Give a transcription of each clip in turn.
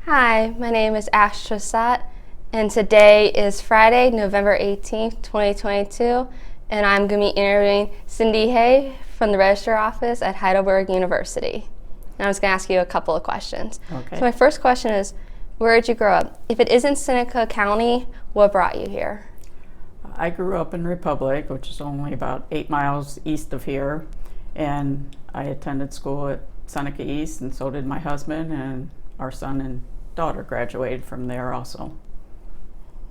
Hi, my name is Ash Trissat, and today is Friday, November 18th, 2022, and I'm going to be interviewing Cindy Hay from the Registrar office at Heidelberg University. And I was going to ask you a couple of questions. Okay. So my first question is, where did you grow up? If it isn't Seneca County, what brought you here? I grew up in Republic, which is only about 8 miles east of here, and I attended school at Seneca East, and so did my husband, and our son and daughter graduated from there also.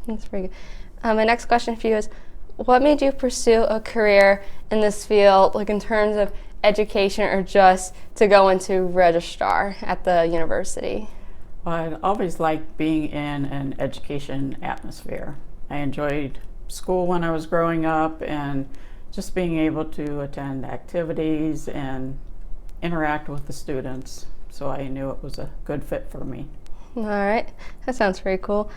That's pretty good. My next question for you is, what made you pursue a career in this field, like in terms of education or just to go into registrar at the university? Well, I always liked being in an education atmosphere. I enjoyed school when I was growing up, and just being able to attend activities and interact with the students. So I knew it was a good fit for me. All right, that sounds pretty cool.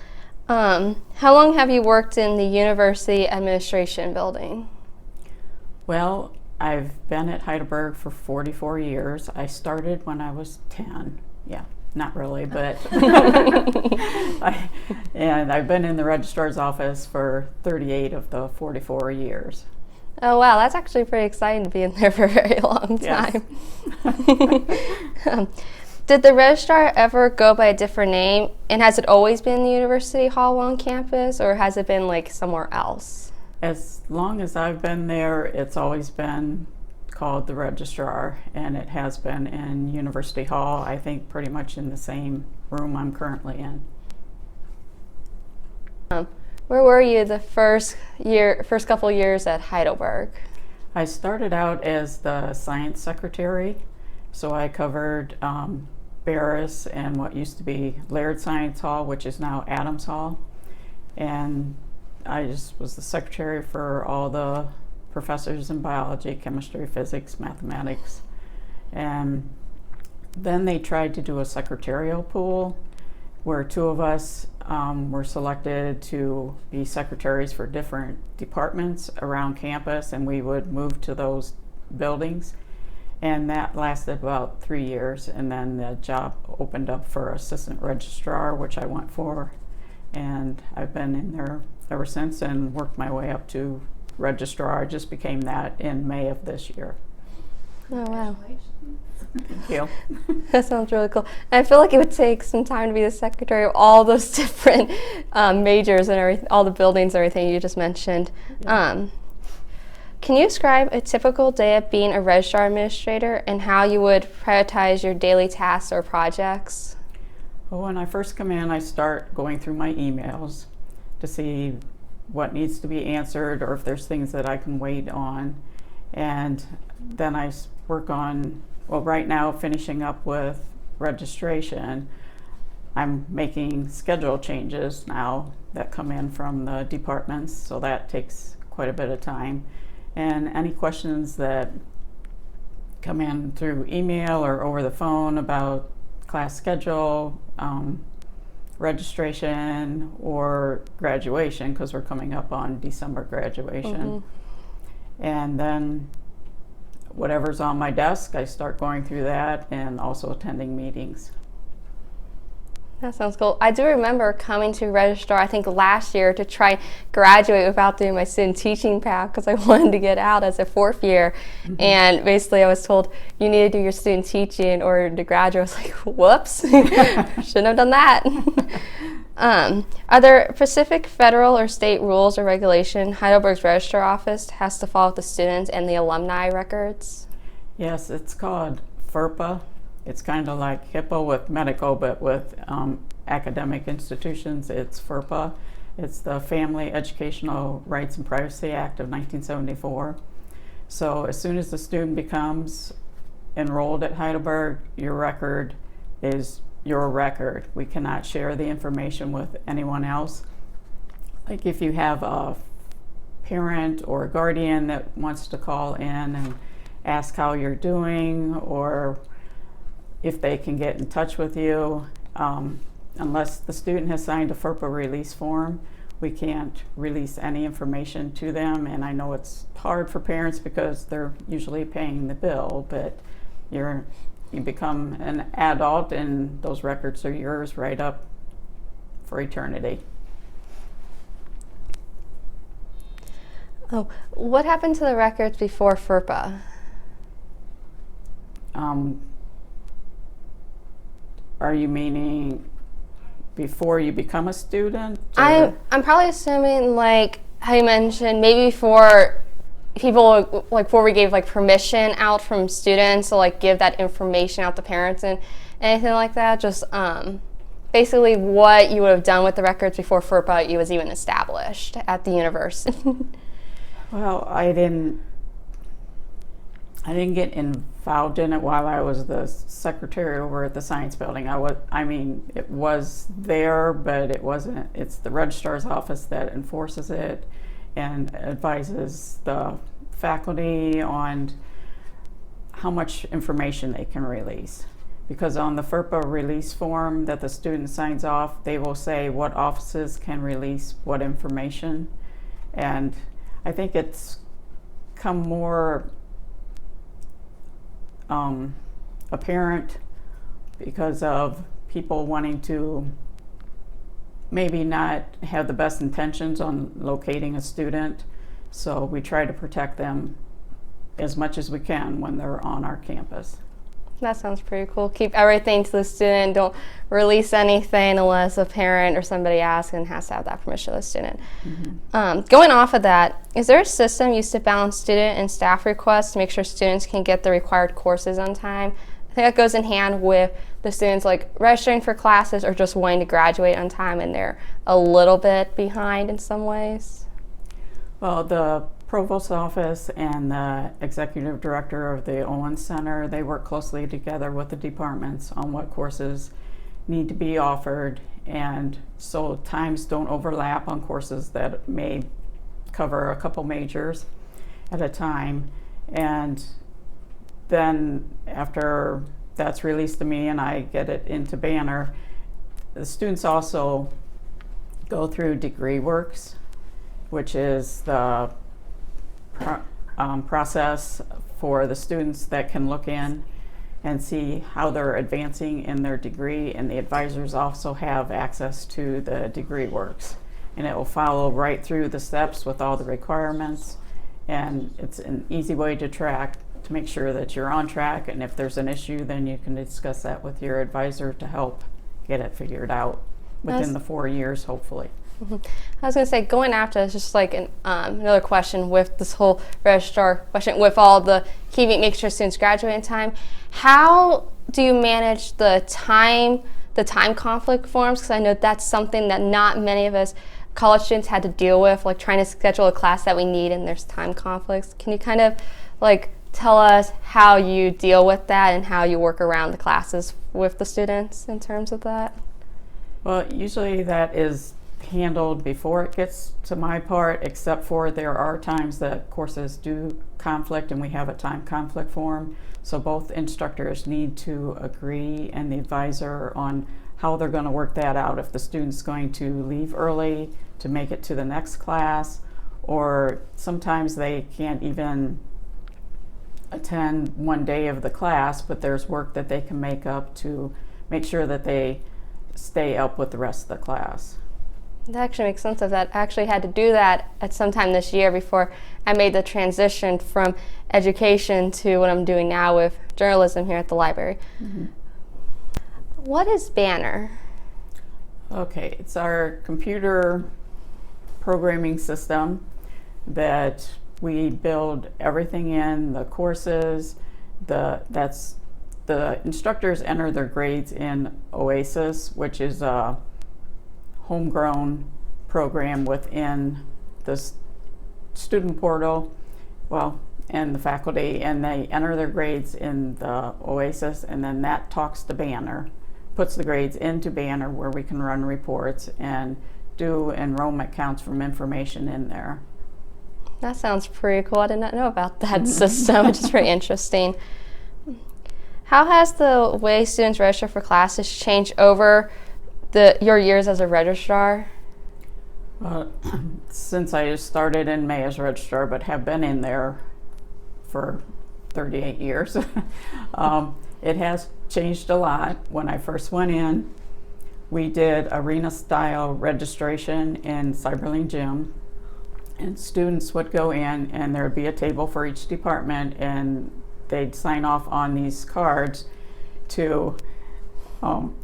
How long have you worked in the university administration building? Well, I've been at Heidelberg for 44 years. I started when I was 10. Yeah, not really, but and I've been in the registrar's office for 38 of the 44 years. Oh wow, that's actually pretty exciting to be in there for a very long time. Yes. Did the registrar ever go by a different name, and has it always been the University Hall on campus, or has it been like somewhere else? As long as I've been there, it's always been called the Registrar, and it has been in University Hall, I think pretty much in the same room I'm currently in. Where were you the first couple years at Heidelberg? I started out as the science secretary, so I covered Bareis and what used to be Laird Science Hall, which is now Adams Hall, and I just was the secretary for all the professors in biology, chemistry, physics, mathematics, and then they tried to do a secretarial pool where two of us were selected to be secretaries for different departments around campus, and we would move to those buildings. And that lasted about 3 years, and then the job opened up for assistant registrar, which I went for, and I've been in there ever since and worked my way up to registrar. I just became that in May of this year. Oh wow. Thank you. That sounds really cool. And I feel like it would take some time to be the secretary of all those different majors and everything, all the buildings and everything you just mentioned. Yeah. Can you describe a typical day of being a registrar administrator and how you would prioritize your daily tasks or projects? Well, when I first come in, I start going through my emails to see what needs to be answered or if there's things that I can wait on. And then I work on, well, right now finishing up with registration. I'm making schedule changes now that come in from the departments, so that takes quite a bit of time. And any questions that come in through email or over the phone about class schedule, registration, or graduation, because we're coming up on December graduation. And then whatever's on my desk, I start going through that and also attending meetings. That sounds cool. I do remember coming to registrar, I think last year, to try and graduate without doing my student teaching path because I wanted to get out as a fourth year. And basically I was told, you need to do your student teaching in order to graduate. I was like, whoops, shouldn't have done that. Are there specific federal or state rules or regulation Heidelberg's registrar office has to follow with the students and the alumni records? Yes, it's called FERPA. It's kind of like HIPAA with medical, but with academic institutions, it's FERPA. It's the Family Educational Rights and Privacy Act of 1974. So as soon as the student becomes enrolled at Heidelberg, your record is your record. We cannot share the information with anyone else. Like if you have a parent or a guardian that wants to call in and ask how you're doing, or if they can get in touch with you, unless the student has signed a FERPA release form, we can't release any information to them. And I know it's hard for parents because they're usually paying the bill, but you're you become an adult, and those records are yours right up for eternity. Oh, what happened to the records before FERPA? Are you meaning before you become a student? I'm probably assuming, like how you mentioned, maybe before people, like before we gave like permission out from students to like give that information out to parents and anything like that. Just basically what you would have done with the records before FERPA was even established at the university. Well, I didn't get involved in it while I was the secretary over at the science building. It was there, but it wasn't. It's the registrar's office that enforces it and advises the faculty on how much information they can release. Because on the FERPA release form that the student signs off, they will say what offices can release what information. And I think it's come more apparent because of people wanting to maybe not have the best intentions on locating a student. So we try to protect them as much as we can when they're on our campus. That sounds pretty cool. Keep everything to the student. Don't release anything unless a parent or somebody asks and has to have that permission of the student. Mm-hmm. Going off of that, is there a system used to balance student and staff requests to make sure students can get the required courses on time? I think that goes in hand with the students like registering for classes or just wanting to graduate on time and they're a little bit behind in some ways. Well, the Provost's office and the executive director of the Owen Center, they work closely together with the departments on what courses need to be offered, and so times don't overlap on courses that may cover a couple majors at a time. And then after that's released to me and I get it into Banner, the students also go through degree works, which is the process for the students that can look in and see how they're advancing in their degree, and the advisors also have access to the degree works, and it will follow right through the steps with all the requirements, and it's an easy way to track to make sure that you're on track, and if there's an issue then you can discuss that with your advisor to help get it figured out within the 4 years, hopefully. Mm-hmm. I was going to say, going after this, just like another question with this whole registrar question, with all the make sure students graduate in time, how do you manage the time conflict forms? Because I know that's something that not many of us college students had to deal with, like trying to schedule a class that we need and there's time conflicts. Can you kind of like tell us how you deal with that and how you work around the classes with the students in terms of that? Well, usually that is handled before it gets to my part, except for there are times that courses do conflict and we have a time conflict form. So both instructors need to agree and the advisor on how they're going to work that out. If the student's going to leave early to make it to the next class, or sometimes they can't even attend one day of the class, but there's work that they can make up to make sure that they stay up with the rest of the class. That actually makes sense of that. I actually had to do that at some time this year before I made the transition from education to what I'm doing now with journalism here at the library. Mm-hmm. What is Banner? Okay, it's our computer programming system that we build everything in, the courses, the instructors enter their grades in OASIS, which is a homegrown program within the student portal, and the faculty, and they enter their grades in the OASIS, and then that talks to Banner, puts the grades into Banner where we can run reports and do enrollment counts from information in there. That sounds pretty cool. I did not know about that system, which is pretty interesting. How has the way students register for classes changed over your years as a registrar? Since I started in May as registrar, but have been in there for 38 years, It has changed a lot. When I first went in, we did arena-style registration in Cyberlink Gym, and students would go in and there would be a table for each department, and they'd sign off on these cards to on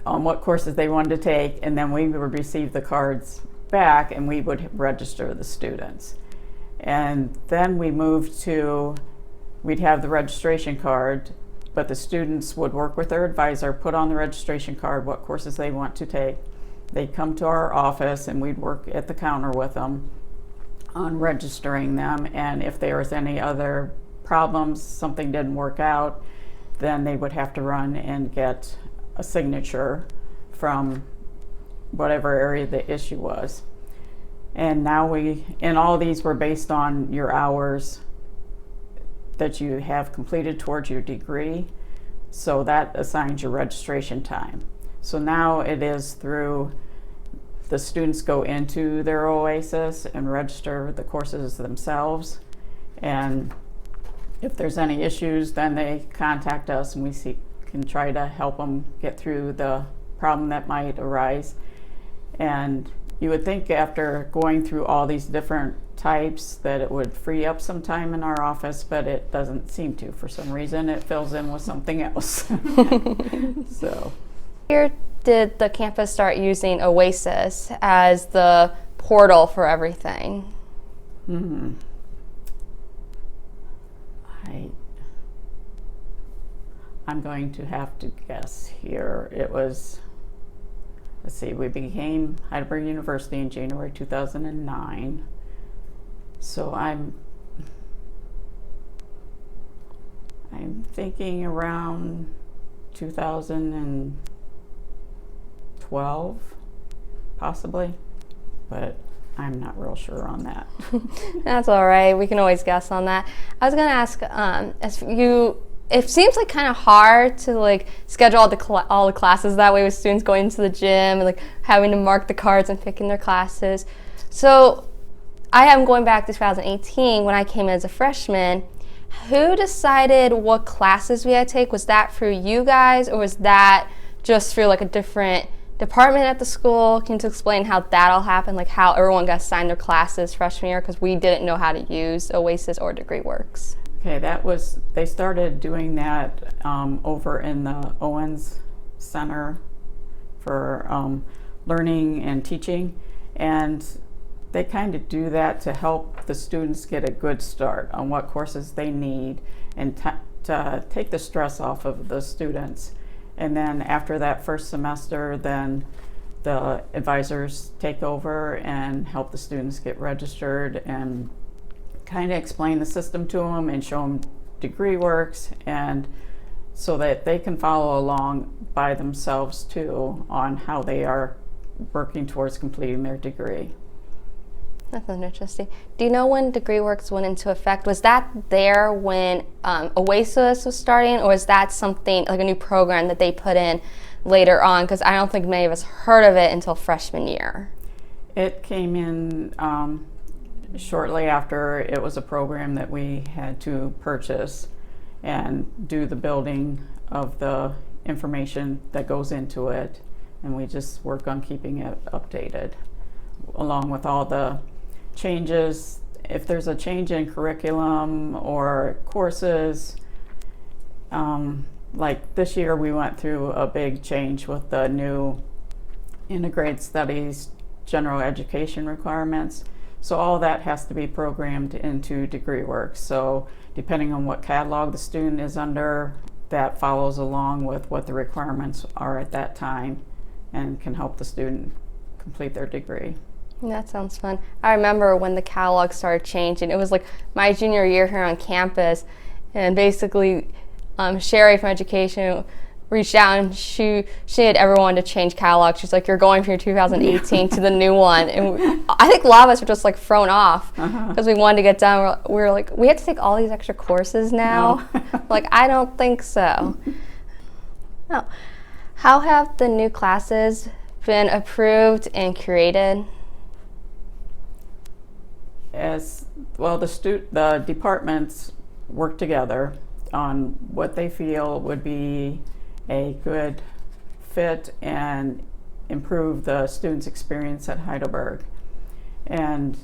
what courses they wanted to take, and then we would receive the cards back and we would register the students. And then we moved to, we'd have the registration card, but the students would work with their advisor, put on the registration card what courses they want to take. They'd come to our office and we'd work at the counter with them on registering them, and if there was any other problems, something didn't work out, then they would have to run and get a signature from whatever area the issue was. And now and all these were based on your hours that you have completed towards your degree, so that assigns your registration time. So now it is through the students go into their OASIS and register the courses themselves, and if there's any issues, then they contact us and we can try to help them get through the problem that might arise. And you would think after going through all these different types that it would free up some time in our office, but it doesn't seem to. For some reason, it fills in with something else. So, Here did the campus start using OASIS as the portal for everything? Mm-hmm. I'm going to have to guess here. It was, let's see, we became Heidelberg University in January 2009. So I'm thinking around 2012, possibly, but I'm not real sure on that. That's all right. We can always guess on that. I was going to ask, it seems like kind of hard to like schedule all the classes that way with students going into the gym and like having to mark the cards and picking their classes. So I am going back to 2018 when I came in as a freshman. Who decided what classes we had to take? Was that through you guys, or was that just through like a different department at the school? Can you explain how that all happened, like how everyone got assigned their classes freshman year, because we didn't know how to use OASIS or DegreeWorks? Okay, they started doing that over in the Owens Center for Learning and Teaching, and they kind of do that to help the students get a good start on what courses they need and to take the stress off of the students. And then after that first semester, then the advisors take over and help the students get registered and kind of explain the system to them and show them DegreeWorks, and so that they can follow along by themselves too on how they are working towards completing their degree. That's interesting. Do you know when DegreeWorks went into effect? Was that there when OASIS was starting, or is that something like a new program that they put in later on? Because I don't think many of us heard of it until freshman year. It came in shortly after. It was a program that we had to purchase and do the building of the information that goes into it, and we just work on keeping it updated along with all the changes. If there's a change in curriculum or courses, like this year we went through a big change with the new integrated studies general education requirements. So all that has to be programmed into DegreeWorks. So depending on what catalog the student is under, that follows along with what the requirements are at that time and can help the student complete their degree. That sounds fun. I remember when the catalog started changing. It was like my junior year here on campus, and basically Sherry from education reached out and she had everyone to change catalog. She's like, you're going from your 2018 to the new one. And I think a lot of us were just like thrown off because we wanted to get done. We were like, we have to take all these extra courses now? No. Like, I don't think so. Oh. How have the new classes been approved and created? As well, the departments work together, on what they feel would be a good fit and improve the students' experience at Heidelberg. And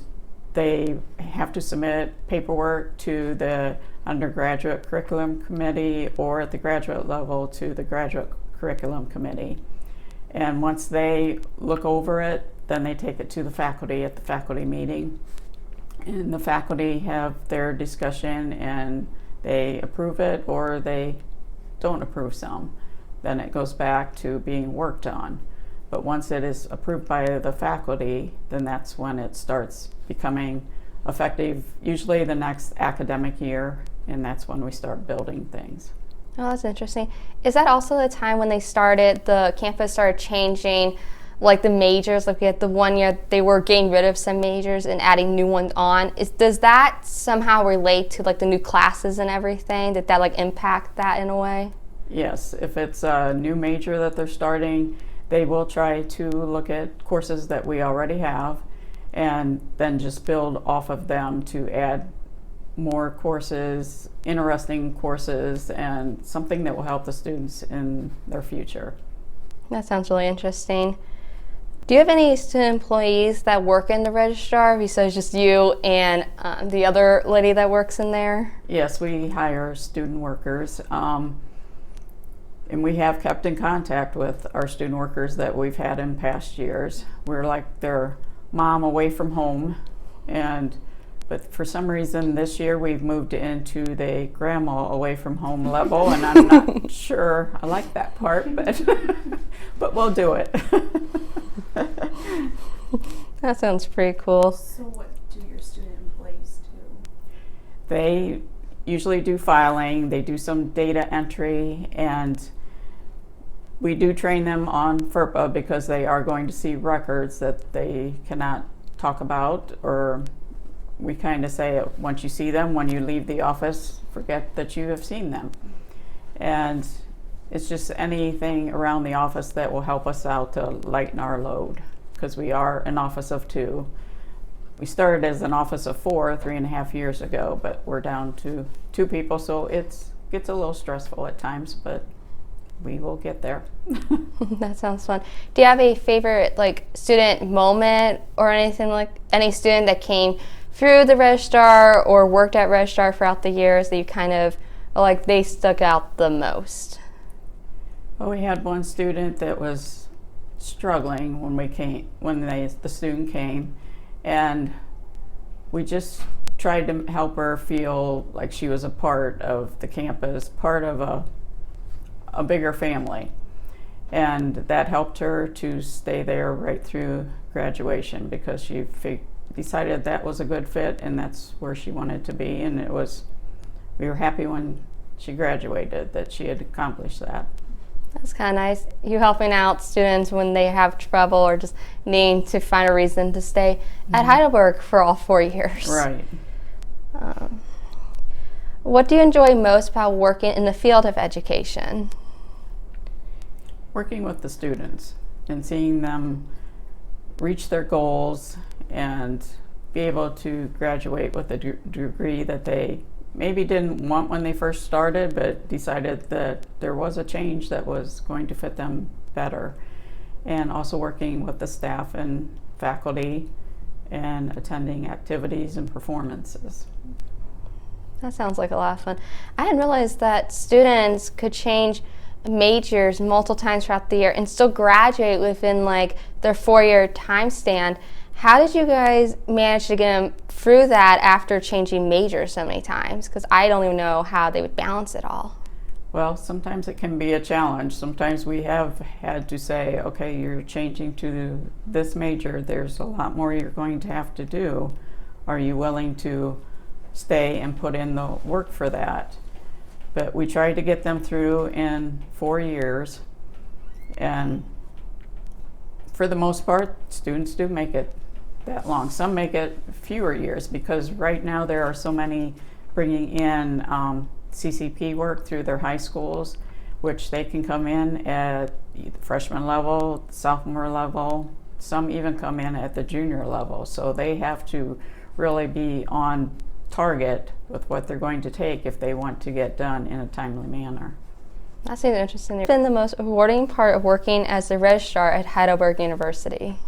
they have to submit paperwork to the undergraduate curriculum committee, or at the graduate level to the graduate curriculum committee. And once they look over it, then they take it to the faculty at the faculty meeting. And the faculty have their discussion and they approve it or they don't approve some. Then it goes back to being worked on. But once it is approved by the faculty, then that's when it starts becoming effective, usually the next academic year, and that's when we start building things. Oh, that's interesting. Is that also the time when the campus started changing, like the majors? Like we had the 1 year they were getting rid of some majors and adding new ones on. Does that somehow relate to like the new classes and everything? Did that like impact that in a way? Yes, if it's a new major that they're starting, they will try to look at courses that we already have and then just build off of them to add more courses, interesting courses, and something that will help the students in their future. That sounds really interesting. Do you have any student employees that work in the Registrar besides just you and the other lady that works in there? Yes, we hire student workers. And we have kept in contact with our student workers that we've had in past years. We're like their mom away from home, but for some reason this year we've moved into the grandma away from home level, and I'm not sure I like that part, but we'll do it. That sounds pretty cool. So what do your student employees do? They usually do filing, they do some data entry, and we do train them on FERPA because they are going to see records that they cannot talk about, or we kind of say once you see them, when you leave the office, forget that you have seen them. And it's just anything around the office that will help us out to lighten our load, because we are an office of 2. We started as an office of 4 3.5 years ago, but we're down to 2 people, so it gets a little stressful at times, but we will get there. That sounds fun. Do you have a favorite like student moment or anything, like any student that came through the Registrar or worked at Registrar throughout the years that you kind of like they stuck out the most? Well, we had one student that was struggling when the student came, and we just tried to help her feel like she was a part of the campus, part of a bigger family. And that helped her to stay there right through graduation because she decided that was a good fit and that's where she wanted to be. And we were happy when she graduated that she had accomplished that. That's kind of nice. You helping out students when they have trouble or just needing to find a reason to stay at Heidelberg for all 4 years. Right. What do you enjoy most about working in the field of education? Working with the students and seeing them reach their goals and be able to graduate with a degree that they maybe didn't want when they first started, but decided that there was a change that was going to fit them better. And also working with the staff and faculty and attending activities and performances. That sounds like a lot of fun. I didn't realize that students could change majors multiple times throughout the year and still graduate within like their 4-year time span. How did you guys manage to get them through that after changing majors so many times? Because I don't even know how they would balance it all. Well, sometimes it can be a challenge. Sometimes we have had to say, okay, you're changing to this major. There's a lot more you're going to have to do. Are you willing to stay and put in the work for that? But we tried to get them through in 4 years, and for the most part, students do make it that long. Some make it fewer years because right now there are so many bringing in CCP work through their high schools, which they can come in at freshman level, sophomore level. Some even come in at the junior level, so they have to really be on target with what they're going to take if they want to get done in a timely manner. That seems interesting. What's been the most rewarding part of working as the registrar at Heidelberg University?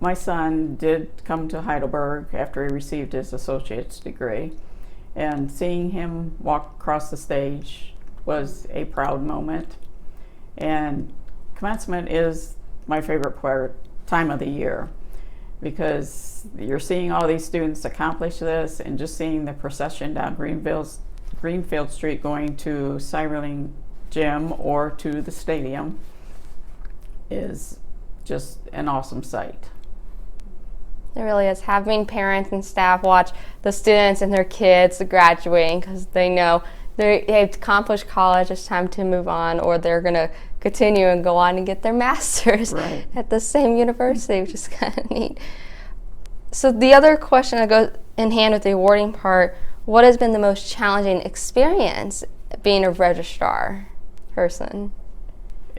My son did come to Heidelberg after he received his associate's degree, and seeing him walk across the stage was a proud moment. And commencement is my favorite time of the year, because you're seeing all these students accomplish this, and just seeing the procession down Greenfield Street going to Cyberling Gym or to the stadium is just an awesome sight. It really is. Having parents and staff watch the students and their kids graduating, because they know they've accomplished college, it's time to move on, or they're going to continue and go on and get their master's Right. at the same university, which is kind of neat. So the other question that goes in hand with the awarding part, what has been the most challenging experience being a registrar person?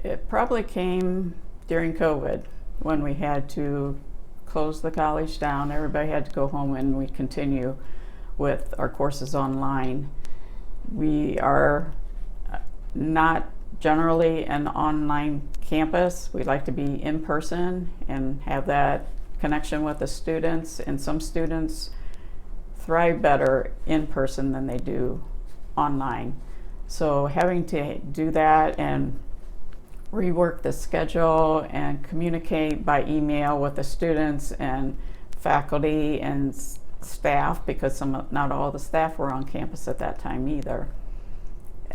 It probably came during COVID, when we had to close the college down. Everybody had to go home, and we continue with our courses online. We are not generally an online campus. We like to be in person and have that connection with the students, and some students thrive better in person than they do online. So having to do that and rework the schedule and communicate by email with the students and faculty and staff, because not all the staff were on campus at that time either.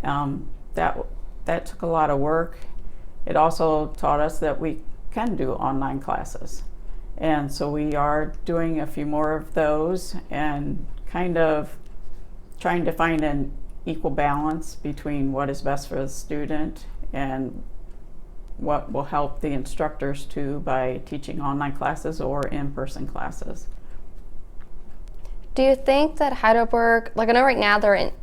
That took a lot of work. It also taught us that we can do online classes. And so we are doing a few more of those, and kind of trying to find an equal balance between what is best for the student and what will help the instructors too, by teaching online classes or in-person classes. Do you think that Heidelberg, like I know right now they're in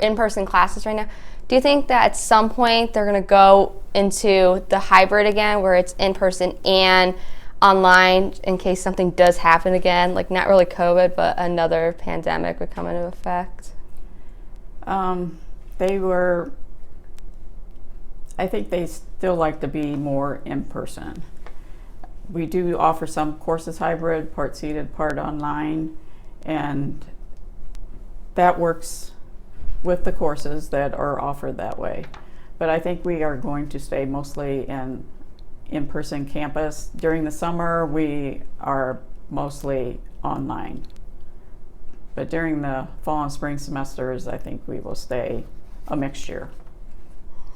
in-person classes right now, do you think that at some point they're going to go into the hybrid again, where it's in-person and online, in case something does happen again, like not really COVID, but another pandemic would come into effect? I think they still like to be more in person. We do offer some courses hybrid, part seated, part online, and that works with the courses that are offered that way. But I think we are going to stay mostly in-person campus. During the summer, we are mostly online. But during the fall and spring semesters, I think we will stay a mixture.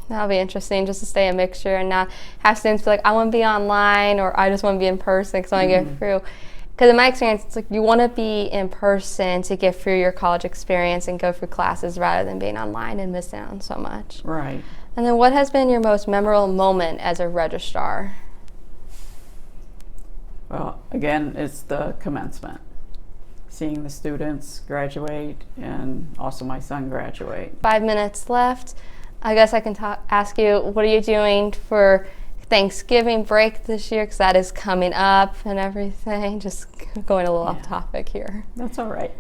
That'll be interesting, just to stay a mixture and not have students be like, I want to be online, or I just want to be in person because I want to get through. Because in my experience, it's like you want to be in person to get through your college experience and go through classes, rather than being online and miss out on so much. Right. And then what has been your most memorable moment as a registrar? Well, again, it's the commencement. Seeing the students graduate, and also my son graduate. 5 minutes left. I guess I can ask you, what are you doing for Thanksgiving break this year? Because that is coming up and everything. Just going a little off topic here. That's all right.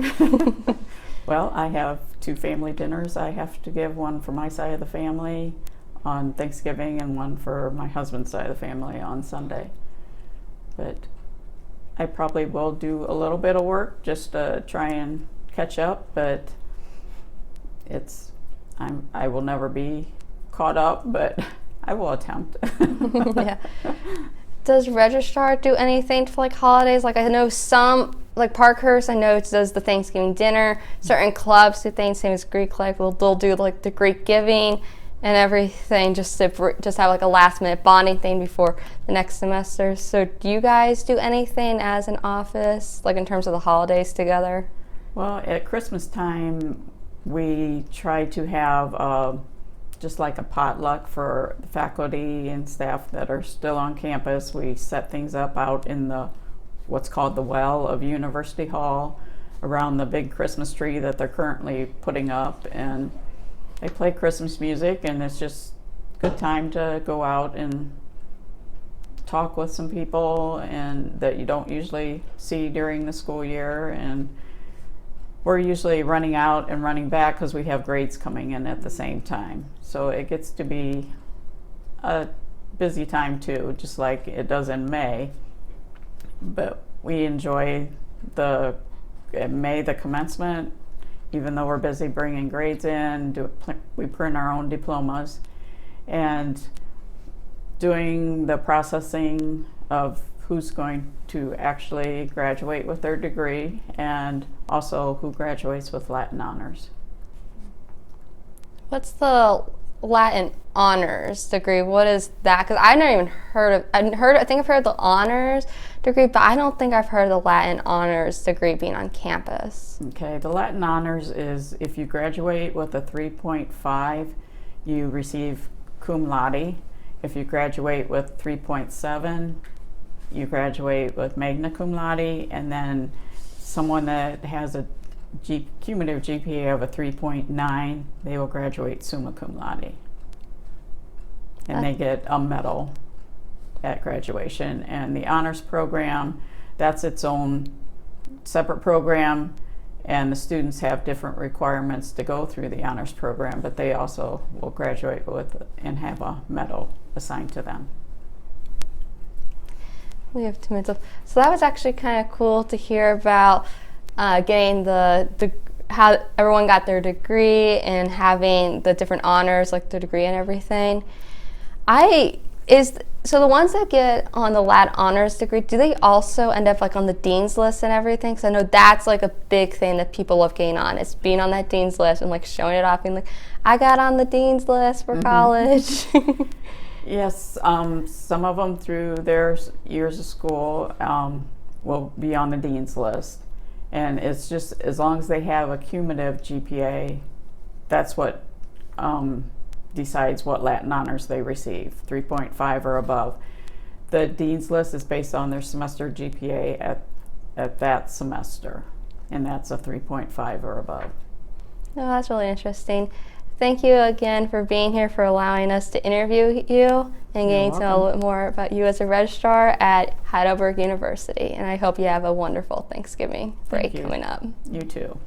Well, I have 2 family dinners I have to give, one for my side of the family on Thanksgiving and one for my husband's side of the family on Sunday. But I probably will do a little bit of work just to try and catch up, but I will never be caught up, but I will attempt. Yeah. Does Registrar do anything for like holidays? Like I know some, like Parkhurst, I know it does the Thanksgiving dinner. Certain clubs do things, same as Greek Life, they'll do like the Greek giving and everything, just to have like a last minute bonding thing before the next semester. So do you guys do anything as an office, like in terms of the holidays together? Well, at Christmas time, we try to have just like a potluck for the faculty and staff that are still on campus. We set things up out in what's called the well of University Hall, around the big Christmas tree that they're currently putting up, and they play Christmas music, and it's just a good time to go out and talk with some people and that you don't usually see during the school year, and we're usually running out and running back because we have grades coming in at the same time. So it gets to be a busy time too, just like it does in May. But we enjoy in May, the commencement, even though we're busy bringing grades in, we print our own diplomas, and doing the processing of who's going to actually graduate with their degree, and also who graduates with Latin honors. What's the Latin honors degree? What is that? Because I've never even heard of. I think I've heard of the honors degree, but I don't think I've heard of the Latin honors degree being on campus. Okay, the Latin honors is if you graduate with a 3.5, you receive cum laude. If you graduate with 3.7, you graduate with magna cum laude, and then someone that has a cumulative GPA of a 3.9, they will graduate summa cum laude. And they get a medal at graduation. And the honors program, that's its own separate program, and the students have different requirements to go through the honors program, but they also will graduate with and have a medal assigned to them. We have 2 minutes left. So that was actually kind of cool to hear about getting how everyone got their degree and having the different honors, like the degree and everything. So the ones that get on the Lat honors degree, do they also end up like on the dean's list and everything? Because I know that's like a big thing that people love getting on, is being on that dean's list and like showing it off, being like, I got on the dean's list for college. Yes, some of them through their years of school will be on the dean's list. And it's just as long as they have a cumulative GPA, that's what decides what Latin honors they receive, 3.5 or above. The dean's list is based on their semester GPA at that semester, and that's a 3.5 or above. Oh, that's really interesting. Thank you again for being here, for allowing us to interview you and getting to know a little bit more about you as a registrar at Heidelberg University. And I hope you have a wonderful Thanksgiving break coming up. You too.